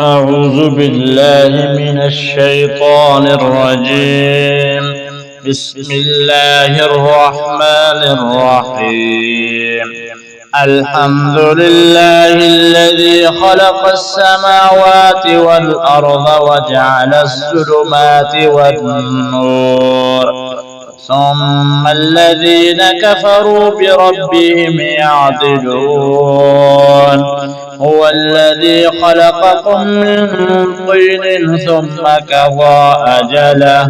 أعوذ بالله من الشيطان الرجيم. بسم الله الرحمن الرحيم. الحمد لله الذي خلق السماوات والأرض وجعل الظلمات والنور ثم الذين كفروا بربهم يعدلون. هو الذي خلقكم من طين ثم قضى أجله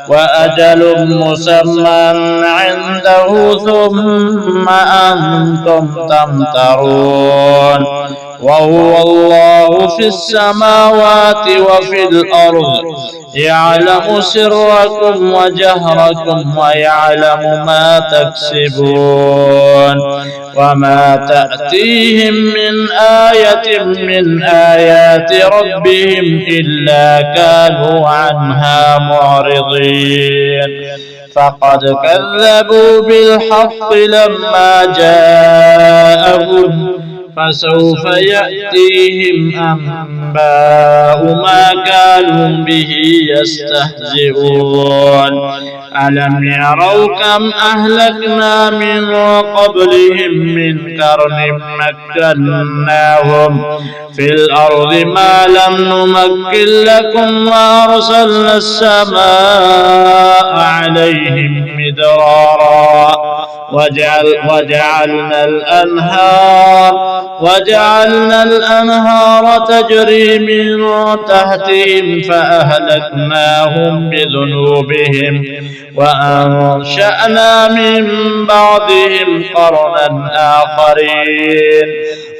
وأجل مسمى عنده ثم أنتم تمترون. وهو الله في السماوات وفي الأرض يعلم سركم وجهركم ويعلم ما تكسبون. وما تأتيهم من آية من آيات ربهم إلا كانوا عنها معرضين. فقد كذبوا بالحق لما جاءهم فسوف يأتيهم أنباء ما كانوا به يستهزئون. ألم يروا كم أهلكنا من قبلهم من قرن مكناهم في الأرض ما لم نمكن لكم وأرسلنا السماء عليهم مدرارا وجعلنا الأنهار تجري من تحتهم فأهلكناهم بذنوبهم وأنشأنا من بعدهم قرنا آخرين.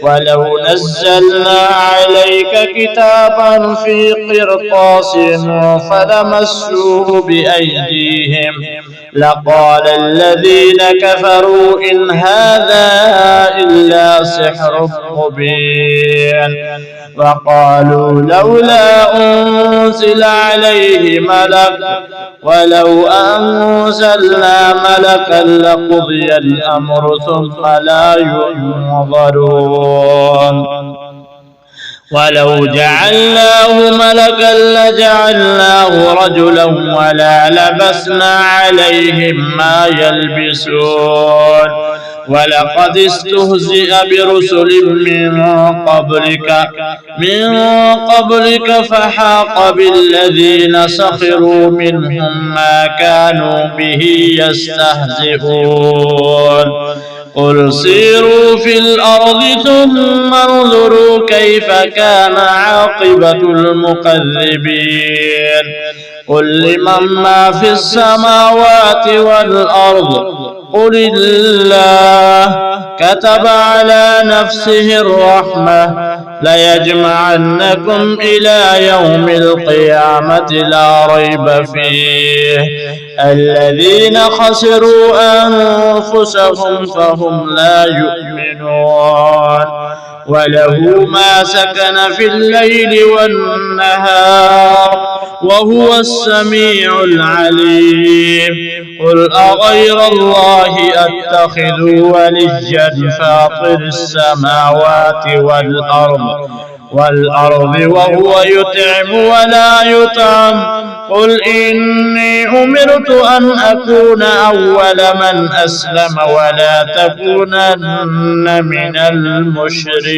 ولو نزلنا عليك كتابا في قرطاس فلمسوه بأيديهم لقال الذين كفروا إن هذا إلا سحر مبين. وقالوا لولا أنزل عليه ملك ولو أنزلنا ملكا لقضي الأمر ثم لا ينظرون. ولو جعلناه ملكا لجعلناه رجلا ولا لبسنا عليهم ما يلبسون. ولقد استهزئ برسل من قبلك فحاق بالذين سخروا منهم ما كانوا به يستهزئون. قل سيروا في الأرض ثم انظروا كيف كان عاقبة المكذبين. قل لمن ما في السماوات والأرض قل الله كتب على نفسه الرحمة ليجمعنكم إلى يوم القيامة لا ريب فيه. الذين خسروا أنفسهم فهم لا يؤمنون. وله ما سكن في الليل والنهار وهو السميع العليم. قل أغير الله أتخذ وليا فاطر السماوات والأرض وهو يطعم ولا يطعم. قل إني أمرت أن أكون أول من أسلم ولا تكونن من المشركين.